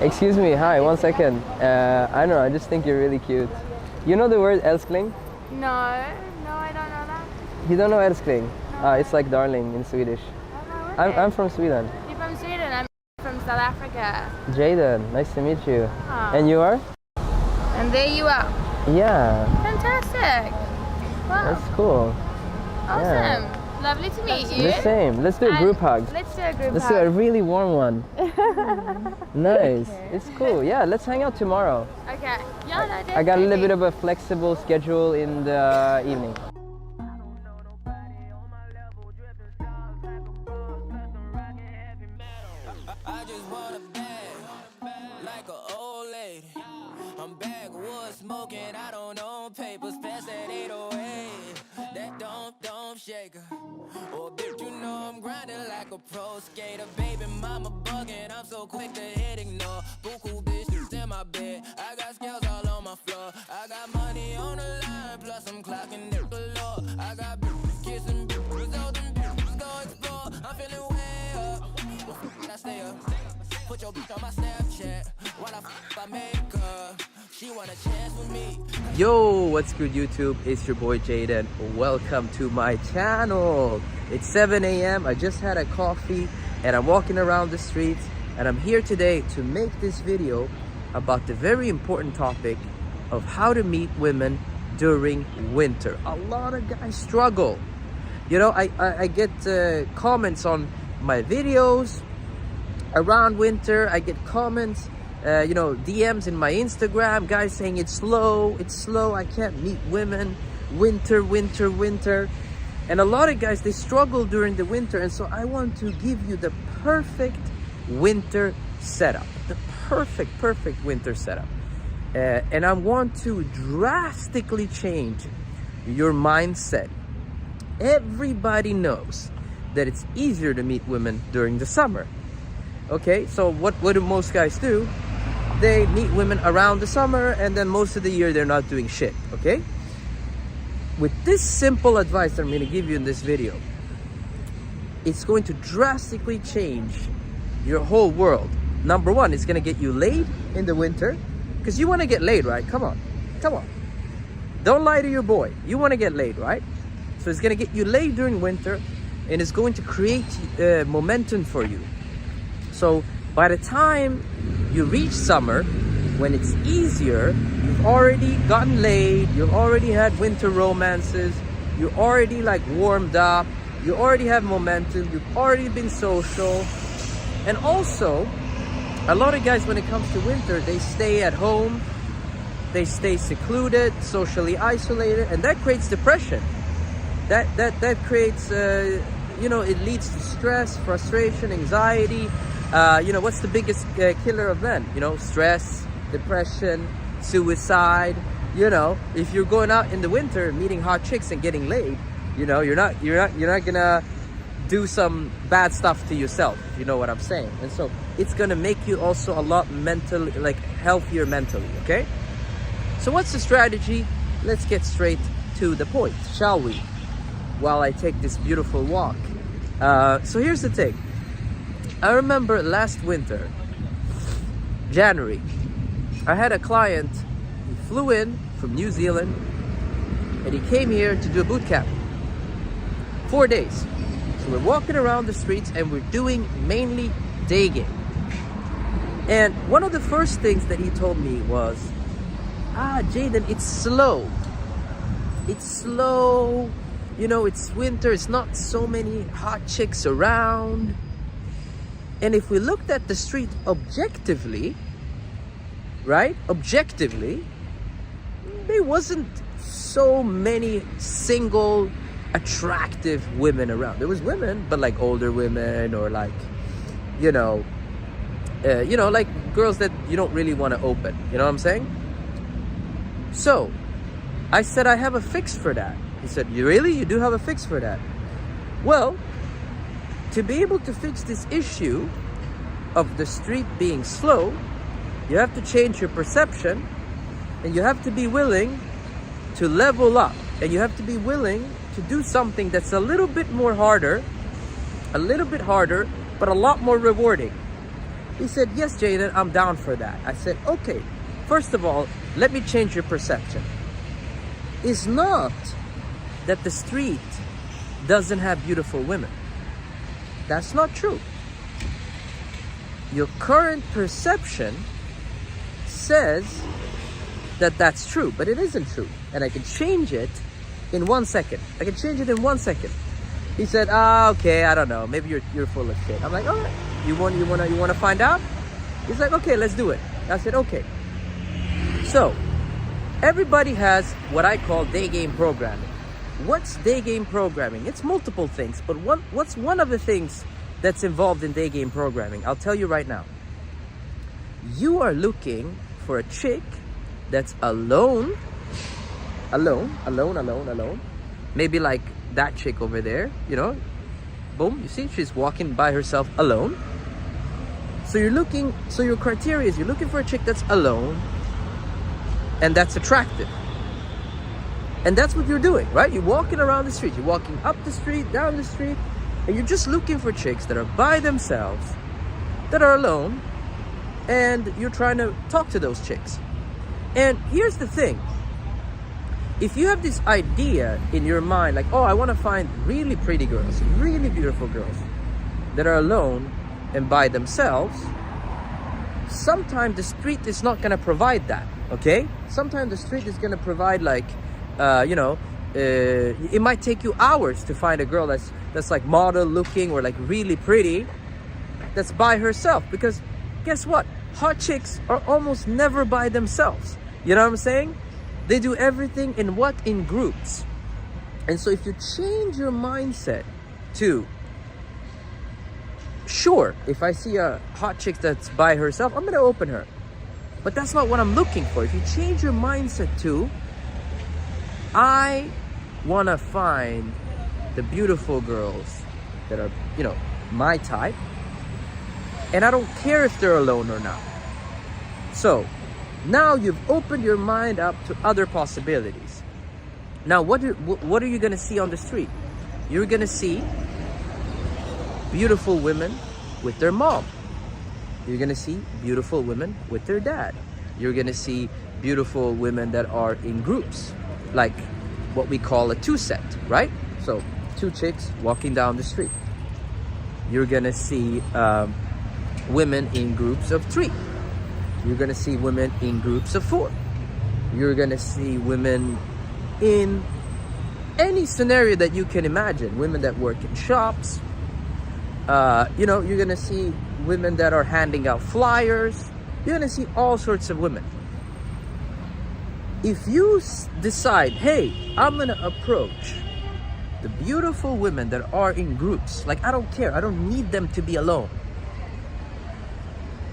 Excuse me, hi, 1 second. I don't know, I just think you're really cute. You know the word älskling? No, I don't know that. You don't know älskling? No. It's like darling in Swedish. Oh, I'm from Sweden. You're from Sweden, I'm from South Africa. Jayden, nice to meet you. Oh. And you are? And there you are. Yeah. Fantastic. Wow. That's cool. Awesome. Yeah. Lovely to meet you. The same. Let's do a group hug. Let's do a group Let's hug. do a really warm one. Nice. Okay. It's cool. Yeah, let's hang out tomorrow. Okay. Yeah, no, definitely. I got a little bit of a flexible schedule in the evening. I just want a bag, like an old lady. I'm backwoods smoking, I don't own papers, pass that 808. That don't shake her. Oh, bitch, you know I'm grinding like a pro skater. Baby mama bugging, I'm so quick to hit ignore. Buku bitches in my bed, I got scales all on my floor. I got money on the line, plus I'm clocking it galore. I got bitches kissing bitches, all them bitches go explore. I'm feeling way up, I stay up. Put your bitch on my Snapchat while I make her. She want a chance with me. Yo, what's good YouTube? It's your boy Jayden. Welcome to my channel. It's 7 a.m. I just had a coffee and I'm walking around the streets, and I'm here today to make this video about the very important topic of how to meet women during winter. A lot of guys struggle. You know, I get comments on my videos around winter. I get comments, DMs in my Instagram, guys saying it's slow, I can't meet women, winter. And a lot of guys, they struggle during the winter, and so I want to give you the perfect winter setup, the perfect winter setup. And I want to drastically change your mindset. Everybody knows that it's easier to meet women during the summer. Okay, so what do most guys do? They meet women around the summer, and then most of the year they're not doing shit, okay? With this simple advice that I'm gonna give you in this video, it's going to drastically change your whole world. Number one, it's gonna get you laid in the winter, because you wanna get laid, right? Come on. Don't lie to your boy. You wanna get laid, right? So it's gonna get you laid during winter, and it's going to create momentum for you. So by the time you reach summer, when it's easier, you've already gotten laid, you've already had winter romances, you're already like warmed up, you already have momentum, you've already been social. And also, a lot of guys, when it comes to winter, they stay at home, they stay secluded, socially isolated, and that creates depression. That creates, it leads to stress, frustration, anxiety. What's the biggest killer of men? Stress, depression, suicide. If you're going out in the winter, meeting hot chicks and getting laid, you're not gonna do some bad stuff to yourself. You know what I'm saying? And so it's gonna make you also a lot mentally, healthier mentally. Okay. So what's the strategy? Let's get straight to the point, shall we? While I take this beautiful walk. So here's the thing. I remember last winter, January, I had a client. He flew in from New Zealand and he came here to do a boot camp. 4 days. So we're walking around the streets and we're doing mainly day game. And one of the first things that he told me was, Jayden, it's slow. It's slow. It's winter. It's not so many hot chicks around. And if we looked at the street objectively, right? Objectively, there wasn't so many single attractive women around. There was women, but like older women, or like girls that you don't really want to open. You know what I'm saying? So I said, I have a fix for that. He said, You do have a fix for that? Well, to be able to fix this issue of the street being slow, you have to change your perception, and you have to be willing to level up, and you have to be willing to do something that's a little bit harder, but a lot more rewarding. He said, yes, Jayden, I'm down for that. I said, okay, first of all, let me change your perception. It's not that the street doesn't have beautiful women. That's not true. Your current perception says that that's true, but it isn't true. And I can change it in 1 second. I can change it in 1 second. He said, okay, I don't know. Maybe you're full of shit. I'm like, all right. You want to find out? He's like, okay, let's do it. I said, okay. So, everybody has what I call day game programming. What's day game programming? It's multiple things, but what's one of the things that's involved in day game programming? I'll tell you right now. You are looking for a chick that's alone. Maybe like that chick over there, you know. Boom, you see, she's walking by herself alone. So your criteria is you're looking for a chick that's alone and that's attractive. And that's what you're doing, right? You're walking around the street, you're walking up the street, down the street, and you're just looking for chicks that are by themselves, that are alone, and you're trying to talk to those chicks. And here's the thing. If you have this idea in your mind, like, oh, I want to find really pretty girls, really beautiful girls that are alone and by themselves, sometimes the street is not going to provide that, okay? Sometimes the street is going to provide like, it might take you hours to find a girl that's like model looking or like really pretty that's by herself, because guess what? Hot chicks are almost never by themselves. You know what I'm saying? They do everything in groups. And so if you change your mindset to, sure, if I see a hot chick that's by herself, I'm gonna open her. But that's not what I'm looking for. If you change your mindset to, I wanna find the beautiful girls that are, my type, and I don't care if they're alone or not. So now you've opened your mind up to other possibilities. Now what are you gonna see on the street? You're gonna see beautiful women with their mom. You're gonna see beautiful women with their dad. You're gonna see beautiful women that are in groups, like what we call a two-set, right? So 2 chicks walking down the street. You're gonna see women in groups of 3. You're gonna see women in groups of 4. You're gonna see women in any scenario that you can imagine. Women that work in shops. You're gonna see women that are handing out flyers. You're gonna see all sorts of women. If you decide, hey, I'm gonna approach the beautiful women that are in groups, like I don't care, I don't need them to be alone,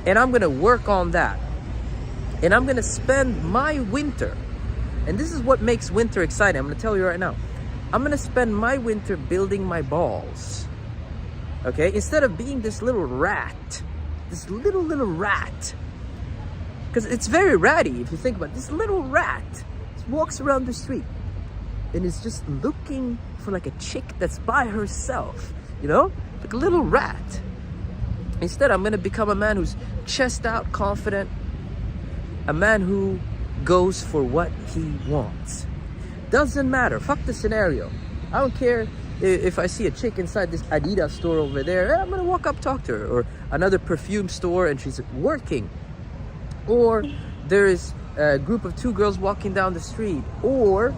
and I'm gonna work on that, and I'm gonna spend my winter, and this is what makes winter exciting. I'm gonna tell you right now, I'm gonna spend my winter building my balls. Okay, instead of being this little rat, this little rat, because it's very ratty if you think about it. This little rat just walks around the street and is just looking for like a chick that's by herself, like a little rat. Instead, I'm gonna become a man who's chest out, confident, a man who goes for what he wants. Doesn't matter, fuck the scenario. I don't care if I see a chick inside this Adidas store over there, I'm gonna walk up, talk to her. Or another perfume store and she's working. Or there is a group of 2 girls walking down the street. Or,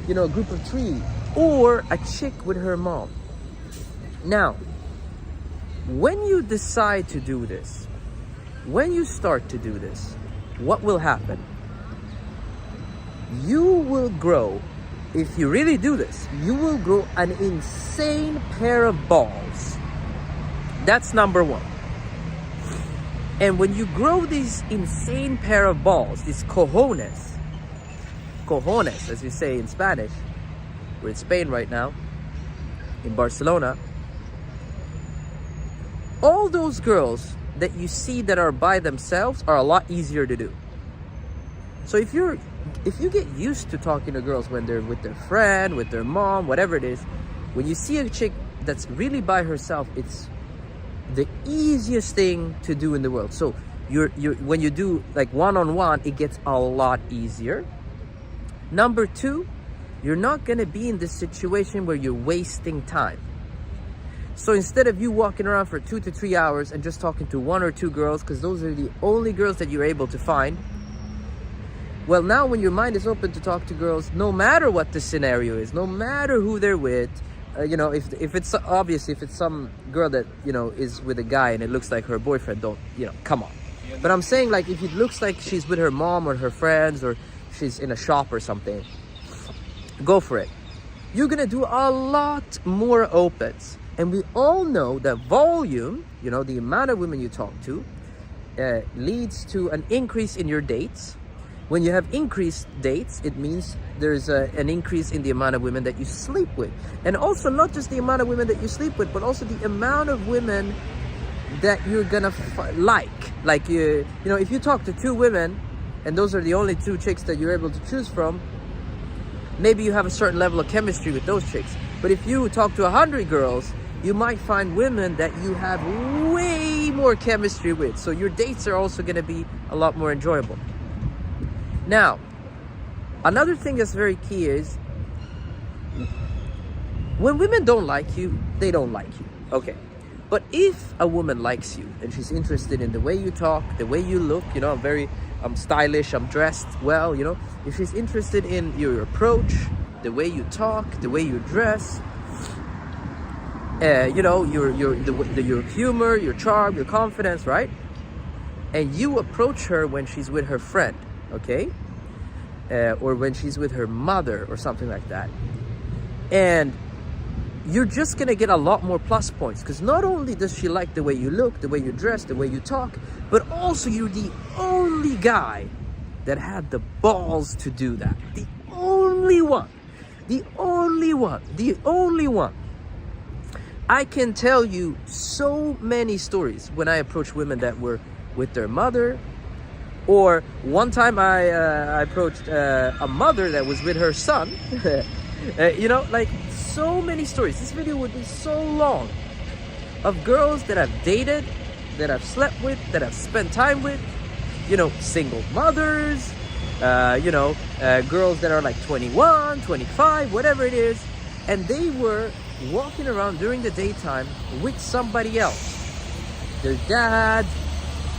a group of 3. Or a chick with her mom. Now, when you decide to do this, when you start to do this, what will happen? You will grow. If you really do this, you will grow an insane pair of balls. That's number 1. And when you grow these insane pair of balls, these cojones, as we say in Spanish, we're in Spain right now, in Barcelona, all those girls that you see that are by themselves are a lot easier to do. So if you get used to talking to girls when they're with their friend, with their mom, whatever it is, when you see a chick that's really by herself, the easiest thing to do in the world. So you're when you do like one-on-one, it gets a lot easier. Number two, you're not gonna be in this situation where you're wasting time. So instead of you walking around for 2 to 3 hours and just talking to 1 or 2 girls, because those are the only girls that you're able to find, well, now when your mind is open to talk to girls, no matter what the scenario is, no matter who they're with, you know, if it's obviously if it's some girl that, you know, is with a guy and it looks like her boyfriend, don't, you know, come on. But I'm saying, like, if it looks like she's with her mom or her friends, or she's in a shop or something, go for it. You're gonna do a lot more opens. And we all know that volume, you know, the amount of women you talk to, leads to an increase in your dates. When you have increased dates, it means there's an increase in the amount of women that you sleep with. And also not just the amount of women that you sleep with, but also the amount of women that you're gonna like. You know, if you talk to 2 women and those are the only 2 chicks that you're able to choose from, maybe you have a certain level of chemistry with those chicks. But if you talk to 100 girls, you might find women that you have way more chemistry with. So your dates are also gonna be a lot more enjoyable. Now, another thing that's very key is when women don't like you, they don't like you. Okay. But if a woman likes you and she's interested in the way you talk, the way you look, you know, I'm stylish, I'm dressed well, you know, if she's interested in your approach, the way you talk, the way you dress, you know, your humor, your charm, your confidence, right? And you approach her when she's with her friend, okay? Or when she's with her mother or something like that. And you're just gonna get a lot more plus points, because not only does she like the way you look, the way you dress, the way you talk, but also you're the only guy that had the balls to do that. The only one. The only one. The only one. I can tell you so many stories when I approach women that were with their mother, or one time I approached a mother that was with her son. You know, like, so many stories. This video would be so long of girls that I've dated, that I've slept with, that I've spent time with, you know, single mothers, you know, girls that are like 21, 25, whatever it is, and they were walking around during the daytime with somebody else. Their dad,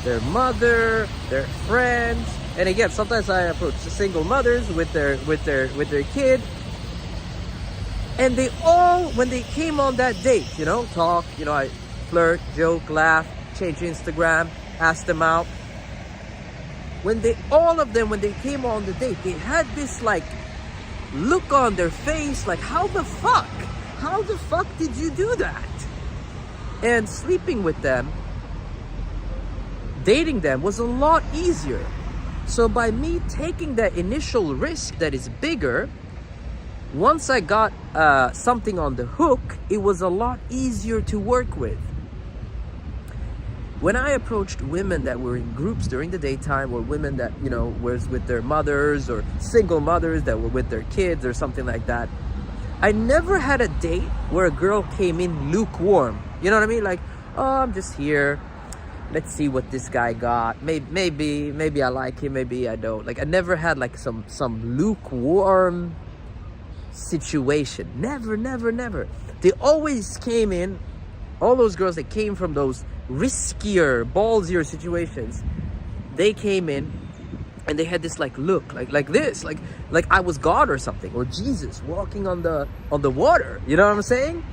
their mother, their friends. And again, sometimes I approach the single mothers with their kid. And they all, when they came on that date, you know, talk, you know, I flirt, joke, laugh, change Instagram, ask them out. All of them, when they came on the date, they had this like look on their face, like, how the fuck did you do that? And sleeping with them, dating them was a lot easier. So by me taking that initial risk that is bigger, once I got something on the hook, it was a lot easier to work with. When I approached women that were in groups during the daytime, or women that, you know, was with their mothers, or single mothers that were with their kids or something like that, I never had a date where a girl came in lukewarm. You know what I mean? Like, oh, I'm just here. Let's see what this guy got. Maybe I like him, maybe I don't. Like, I never had like some lukewarm situation. Never. They always came in, all those girls that came from those riskier, ballsier situations, they came in and they had this like look, like this, like I was God or something, or Jesus walking on the water. You know what I'm saying?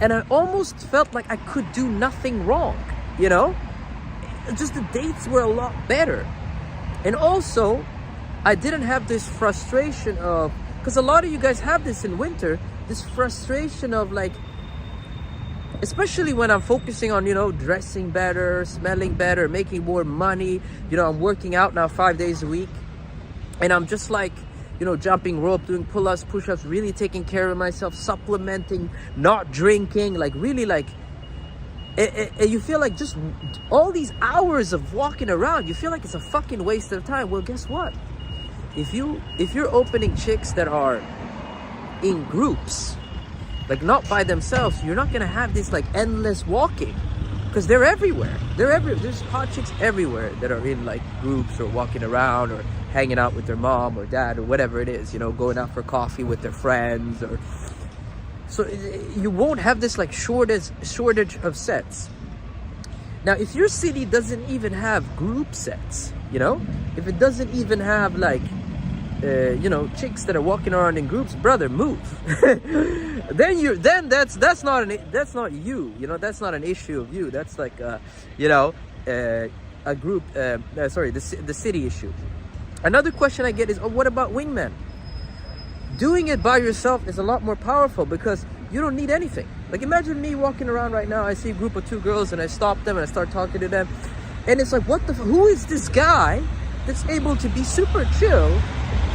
And I almost felt like I could do nothing wrong, you know? Just the dates were a lot better. And also, I didn't have this frustration of, because a lot of you guys have this in winter, this frustration of like, especially when I'm focusing on, you know, dressing better, smelling better, making more money. You know, I'm working out now 5 days a week. And I'm just like, you know, jumping rope, doing pull-ups, push-ups, really taking care of myself, supplementing, not drinking, like really like, and you feel like just all these hours of walking around, you feel like it's a fucking waste of time. Well, guess what? If you're opening chicks that are in groups, like not by themselves, you're not gonna have this like endless walking. because they're everywhere. There's hot chicks everywhere that are in like groups or walking around or hanging out with their mom or dad or whatever it is, you know, going out for coffee with their friends. Or so you won't have this like shortage of sets. Now, if your city doesn't even have group sets, you know, if it doesn't even have like, you know, chicks that are walking around in groups, brother, move. then that's not you, you know, that's not an issue of you. That's like, you know, a group, sorry, the city issue. Another question I get is, oh, what about wingmen? Doing it by yourself is a lot more powerful because you don't need anything. Like imagine me walking around right now, I see a group of 2 girls and I stop them and I start talking to them. And it's like, who is this guy that's able to be super chill,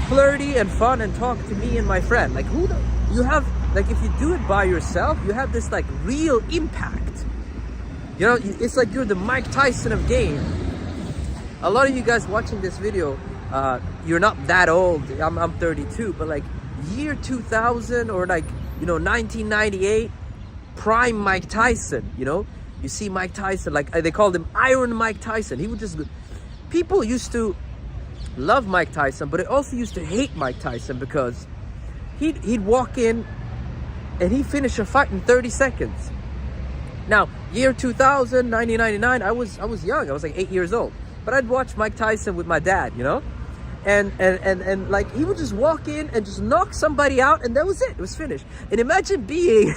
flirty and fun and talk to me and my friend? Like you have, like if you do it by yourself, you have this like real impact. You know, it's like you're the Mike Tyson of game. A lot of you guys watching this video, you're not that old. I'm 32, but like year 2000 or like, you know, 1998, prime Mike Tyson, you know, you see Mike Tyson, like they called him Iron Mike Tyson. He would just, people used to love Mike Tyson, but they also used to hate Mike Tyson because he'd walk in and he'd finish a fight in 30 seconds. Now, year 2000, 1999, I was young. I was like 8 years old, but I'd watch Mike Tyson with my dad, you know, and like he would just walk in and just knock somebody out, and that was it. It was finished. And imagine being,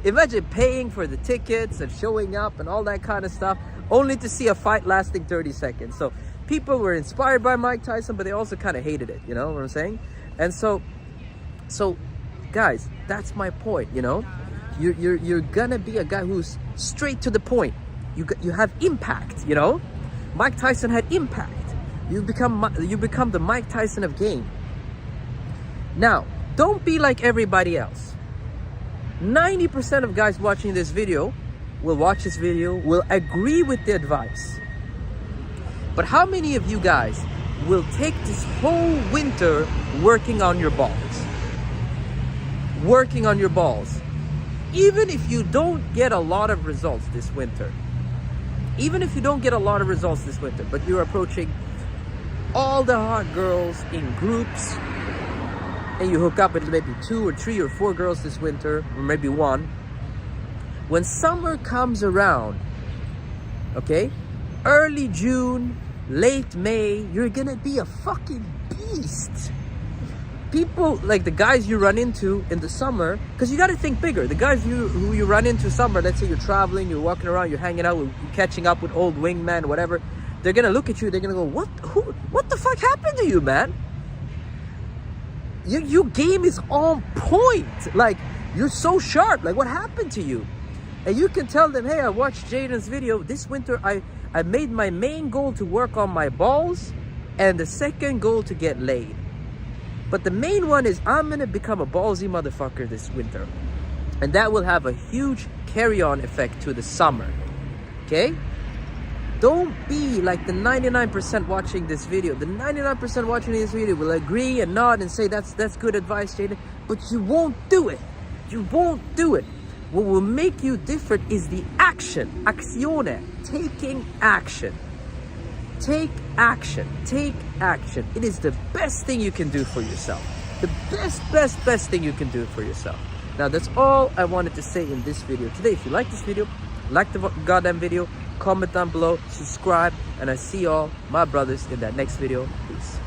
imagine paying for the tickets and showing up and all that kind of stuff, only to see a fight lasting 30 seconds. So people were inspired by Mike Tyson, but they also kind of hated it. You know what I'm saying? And so guys, that's my point. You know, you're gonna be a guy who's straight to the point. You have impact. You know, Mike Tyson had impact. You become the Mike Tyson of game. Now, don't be like everybody else. 90% of guys watching this video will watch this video, will agree with the advice. But how many of you guys will take this whole winter working on your balls? Working on your balls. Even if you don't get a lot of results this winter. Even if you don't get a lot of results this winter, but you're approaching all the hot girls in groups, and you hook up with maybe 2 or 3 or 4 girls this winter, or maybe 1. When summer comes around, okay, early June, late May, you're gonna be a fucking beast. People, like the guys you run into in the summer, because you got to think bigger. The guys who you run into summer, let's say you're traveling, you're walking around, you're hanging out, you're catching up with old wingmen, whatever. They're gonna look at you. They're gonna go, what the fuck happened to you, man? Your game is on point. Like you're so sharp. Like what happened to you? And you can tell them, hey, I watched Jayden's video this winter. I made my main goal to work on my balls, and the second goal to get laid. But the main one is I'm gonna become a ballsy motherfucker this winter. And that will have a huge carry-on effect to the summer. Okay? Don't be like the 99% watching this video. The 99% watching this video will agree and nod and say that's good advice, Jayden. But you won't do it. You won't do it. What will make you different is the action. Actione. Taking action. Take action. Take action. It is the best thing you can do for yourself. The best thing you can do for yourself. Now that's all I wanted to say in this video today. If you like this video, like the goddamn video, comment down below, subscribe, and I see y'all, my brothers, in that next video. Peace.